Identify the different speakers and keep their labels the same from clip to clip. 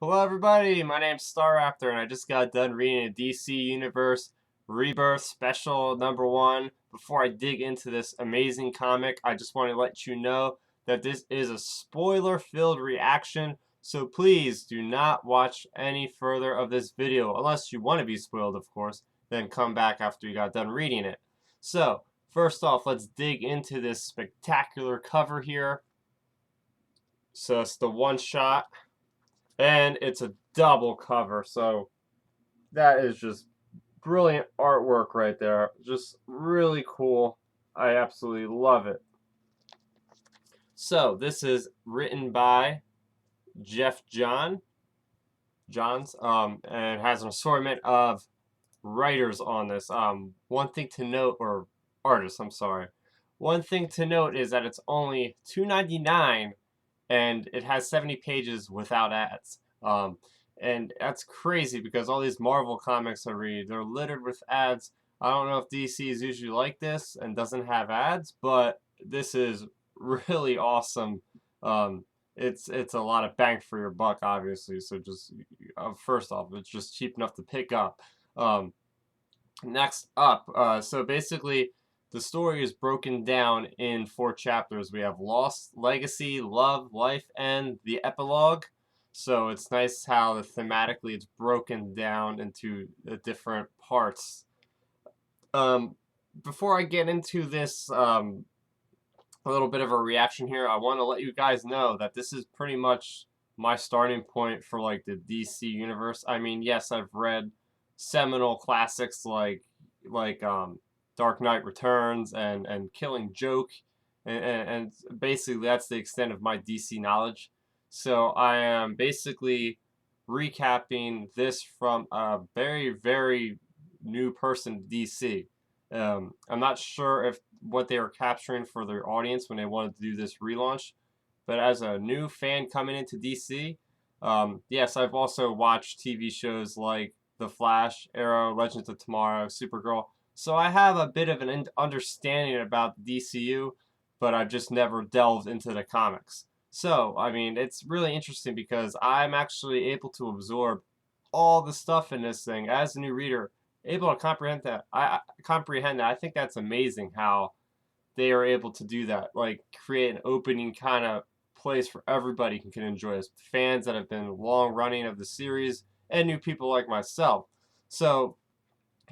Speaker 1: Hello everybody, my name's Star Raptor and I just got done reading a DC Universe Rebirth special #1. Before I dig into this amazing comic, I just want to let you know that this is a spoiler-filled reaction, so please do not watch any further of this video, unless you want to be spoiled, of course, then come back after you got done reading it. So, first off, let's dig into this spectacular cover here. So it's the one shot. And it's a double cover, so that is just brilliant artwork right there. Just really cool. I absolutely love it. So this is written by Jeff Johns, and has an assortment of writers on this. One thing to note, or artists, I'm sorry. One thing to note is that it's only $2.99 and it has 70 pages without ads. And that's crazy because all these Marvel comics I read, they're littered with ads. I don't know if DC is usually like this and doesn't have ads, but this is really awesome. It's a lot of bang for your buck, obviously. So just first off, it's just cheap enough to pick up. Next up, so basically the story is broken down in 4 chapters. We have Lost, Legacy, Love, Life, and the Epilogue. So it's nice how thematically it's broken down into the different parts. Before I get into this, a little bit of a reaction here, I want to let you guys know that this is pretty much my starting point for like the DC universe. I mean, yes, I've read seminal classics like Dark Knight Returns and Killing Joke, and basically that's the extent of my DC knowledge. So I am basically recapping this from a very new person to DC. I'm not sure if what they were capturing for their audience when they wanted to do this relaunch, but as a new fan coming into DC, yes, I've also watched TV shows like The Flash, Arrow, Legends of Tomorrow, Supergirl. So I have a bit of an understanding about the DCU, but I've just never delved into the comics. So, I mean, it's really interesting because I'm actually able to absorb all the stuff in this thing as a new reader, able to comprehend that. I comprehend that. I think that's amazing how they are able to do that, like create an opening kind of place for everybody can enjoy this. Fans that have been long running of the series and new people like myself. So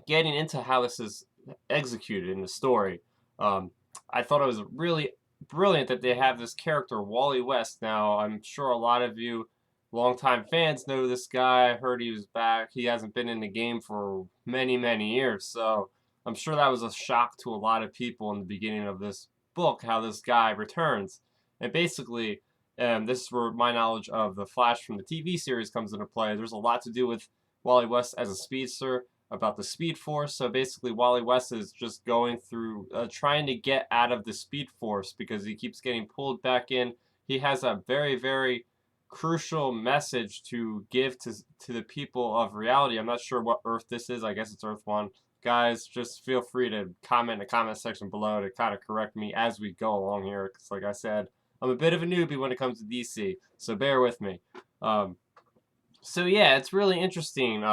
Speaker 1: getting into how this is executed in the story, I thought it was really brilliant that they have this character, Wally West. Now, I'm sure a lot of you longtime fans know this guy. I heard he was back. He hasn't been in the game for many years, so I'm sure that was a shock to a lot of people in the beginning of this book, how this guy returns. And basically, this is where my knowledge of the Flash from the TV series comes into play. There's a lot to do with Wally West as a speedster, about the Speed Force. So basically, Wally West is just going through, trying to get out of the Speed Force because he keeps getting pulled back in. He has a very crucial message to give to the people of reality. I'm not sure what Earth this is. I guess it's Earth 1. Guys, just feel free to comment in the comment section below to kind of correct me as we go along here. Because like I said, I'm a bit of a newbie when it comes to DC, so bear with me. So yeah, it's really interesting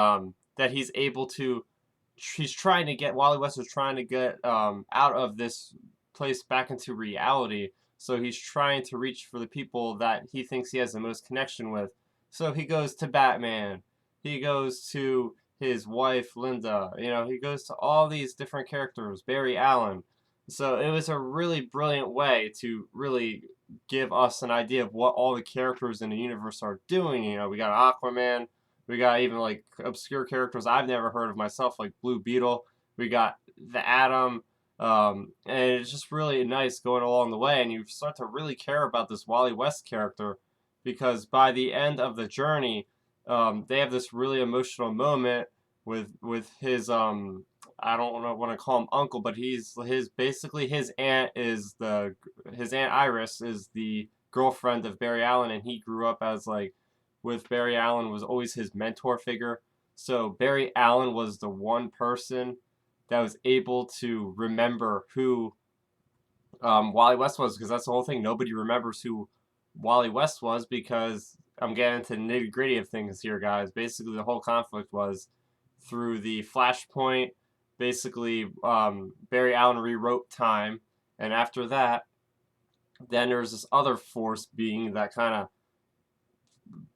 Speaker 1: that he's able to, he's trying to get, Wally West is trying to get out of this place back into reality. So he's trying to reach for the people that he thinks he has the most connection with. So he goes to Batman. He goes to his wife, Linda. You know, he goes to all these different characters, Barry Allen. So it was a really brilliant way to really give us an idea of what all the characters in the universe are doing. You know, we got Aquaman. We got even like obscure characters I've never heard of myself, like Blue Beetle. We got the Atom. And it's just really nice going along the way. And you start to really care about this Wally West character because by the end of the journey, they have this really emotional moment with his I don't know want to call him uncle, but he's basically his aunt is his aunt Iris is the girlfriend of Barry Allen, and he grew up as like with Barry Allen was always his mentor figure. So Barry Allen was the one person that was able to remember who Wally West was, because that's the whole thing. Nobody remembers who Wally West was because I'm getting into the nitty gritty of things here, guys. Basically, the whole conflict was through the Flashpoint. Basically, Barry Allen rewrote time, and after that, then there's this other force being that kind of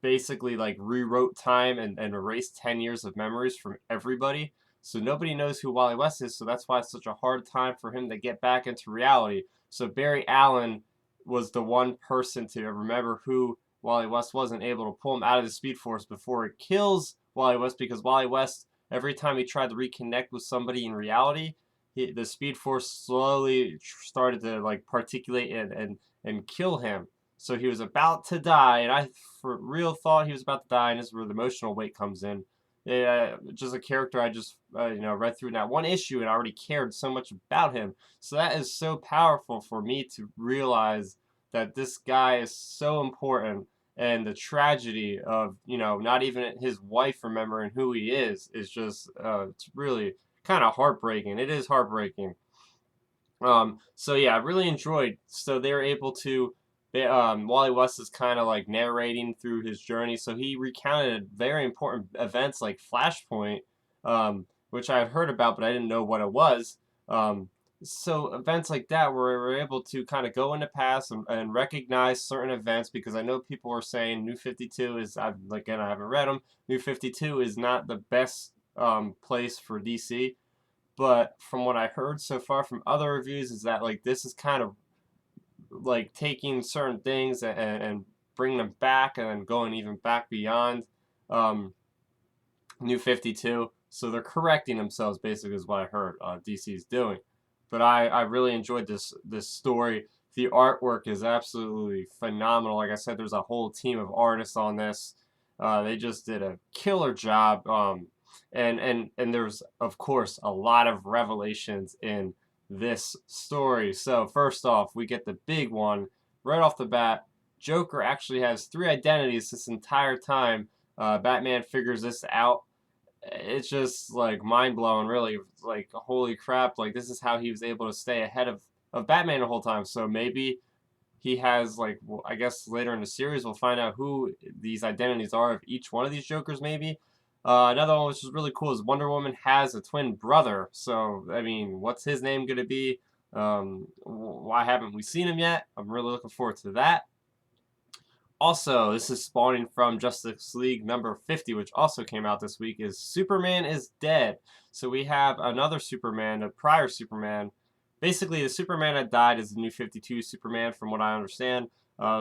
Speaker 1: basically like rewrote time and erased 10 years of memories from everybody. So nobody knows who Wally West is, so that's why it's such a hard time for him to get back into reality. So Barry Allen was the one person to remember who Wally West was and able to pull him out of the Speed Force before it kills Wally West, because Wally West, every time he tried to reconnect with somebody in reality, the Speed Force slowly started to like particulate and kill him. So he was about to die, and I for real thought he was about to die, and this is where the emotional weight comes in. Yeah, just a character I just read through in that one issue and I already cared so much about him. So that is so powerful for me to realize that this guy is so important, and the tragedy of not even his wife remembering who he is just it's really kind of heartbreaking. It is heartbreaking. So yeah, I really enjoyed. So they were able to. Wally West is kind of like narrating through his journey. So he recounted very important events like Flashpoint, which I had heard about, but I didn't know what it was. So events like that where we're able to kind of go in the past and recognize certain events, because I know people are saying New 52 is, again, I haven't read them. New 52 is not the best place for DC. But from what I heard so far from other reviews is that like this is kind of like taking certain things and bringing them back and then going even back beyond New 52. So they're correcting themselves, basically, is what I heard DC's doing. But I really enjoyed this story. The artwork is absolutely phenomenal. Like I said, there's a whole team of artists on this. They just did a killer job. And there's, of course, a lot of revelations in this story. So first off, we get the big one right off the bat. Joker actually has 3 identities this entire time. Batman figures this out. It's just like mind-blowing, really. Like, holy crap, like this is how he was able to stay ahead of Batman the whole time. So maybe he has, like, well, I guess later in the series we'll find out who these identities are of each one of these Jokers, maybe. Another one which is really cool is Wonder Woman has a twin brother. So, I mean, what's his name going to be? Why haven't we seen him yet? I'm really looking forward to that. Also, this is spawning from Justice League number 50, which also came out this week, is Superman is Dead. So we have another Superman, a prior Superman. Basically, the Superman that died is the New 52 Superman, from what I understand.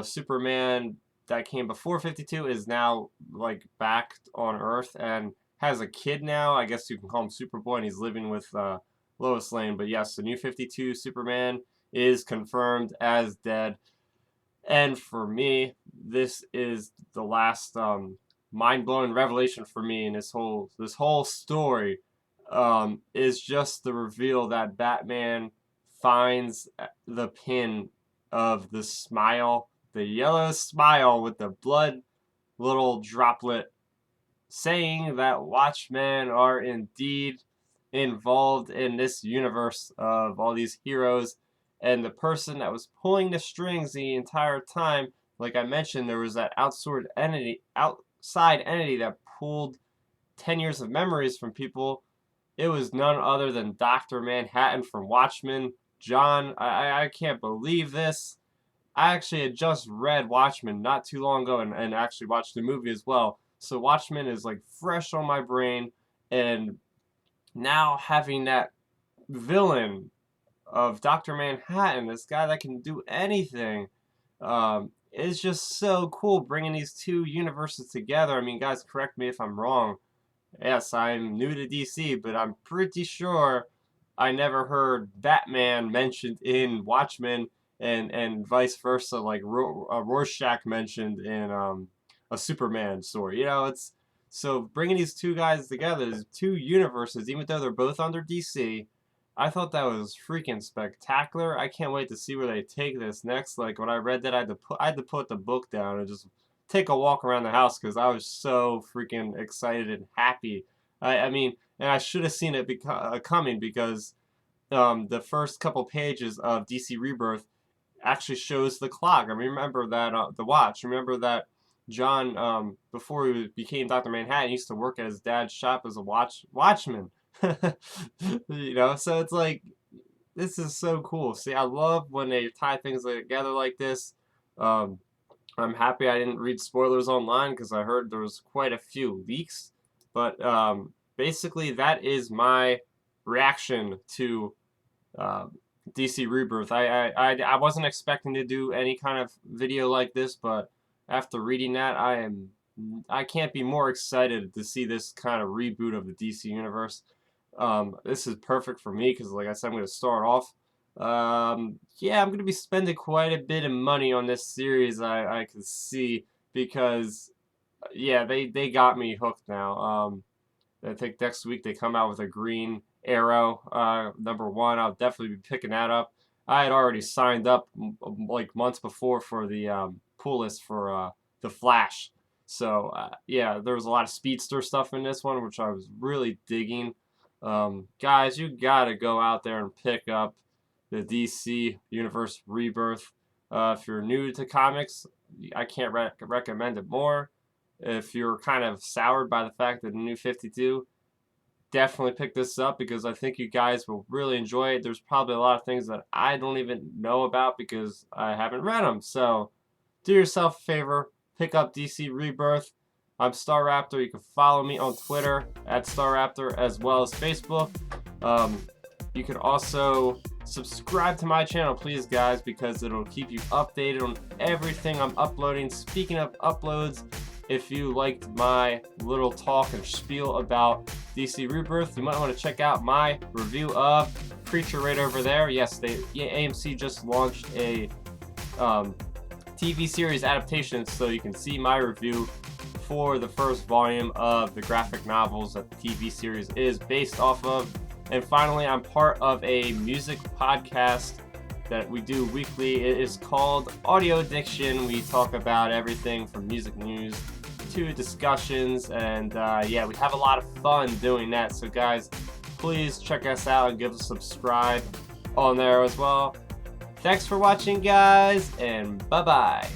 Speaker 1: Superman that came before 52 is now like back on Earth and has a kid now. I guess you can call him Superboy, and he's living with Lois Lane. But yes, the New 52 Superman is confirmed as dead. And for me, this is the last mind-blowing revelation for me in this whole story. Is just the reveal that Batman finds the pin of the smile, the yellow smile with the blood little droplet, saying that Watchmen are indeed involved in this universe of all these heroes. And the person that was pulling the strings the entire time, like I mentioned, there was that outside entity that pulled 10 years of memories from people. It was none other than Dr. Manhattan from Watchmen. John, I can't believe this. I actually had just read Watchmen not too long ago and actually watched the movie as well. So Watchmen is like fresh on my brain, and now having that villain of Dr. Manhattan, this guy that can do anything, is just so cool, bringing these two universes together. I mean, guys, correct me if I'm wrong. Yes, I'm new to DC, but I'm pretty sure I never heard Batman mentioned in Watchmen and vice versa, like Rorschach mentioned in a Superman story. It's so bringing these two guys together, these two universes, even though they're both under DC. I thought that was freaking spectacular. I can't wait to see where they take this next. Like when I read that, I had to put the book down and just take a walk around the house because I was so freaking excited and happy. I mean, and I should have seen it coming, because the first couple pages of DC Rebirth actually shows the clock. I remember that the watch. Remember that John, before he became Dr. Manhattan, used to work at his dad's shop as a watchman. You know, so it's like, this is so cool. See, I love when they tie things together like this. Um, I'm happy I didn't read spoilers online because I heard there was quite a few leaks. But basically, that is my reaction to uh, DC Rebirth. I wasn't expecting to do any kind of video like this, but after reading that, I can't be more excited to see this kind of reboot of the DC Universe. This is perfect for me because, like I said, I'm going to start off. Yeah, I'm going to be spending quite a bit of money on this series, I can see, because, yeah, they got me hooked now. I think next week they come out with a Green Arrow, #1. I'll definitely be picking that up. I had already signed up like months before for the pull list for the Flash. So yeah, there was a lot of speedster stuff in this one, which I was really digging. Guys, you gotta go out there and pick up the DC Universe Rebirth. If you're new to comics, I can't recommend it more. If you're kind of soured by the fact that the New 52, definitely pick this up because I think you guys will really enjoy it. There's probably a lot of things that I don't even know about because I haven't read them. So do yourself a favor, pick up DC Rebirth. I'm Star Raptor. You can follow me on Twitter at Star Raptor as well as Facebook. You can also subscribe to my channel, please, guys, because it'll keep you updated on everything I'm uploading. Speaking of uploads, if you liked my little talk and spiel about DC Rebirth, you might want to check out my review of Preacher right over there. Yes, AMC just launched a TV series adaptation, so you can see my review for the first volume of the graphic novels that the TV series is based off of. And finally, I'm part of a music podcast that we do weekly. It is called Audio Addiction. We talk about everything from music news to discussions, and yeah, we have a lot of fun doing that. So guys, please check us out and give us a subscribe on there as well. Thanks for watching, guys, and bye-bye.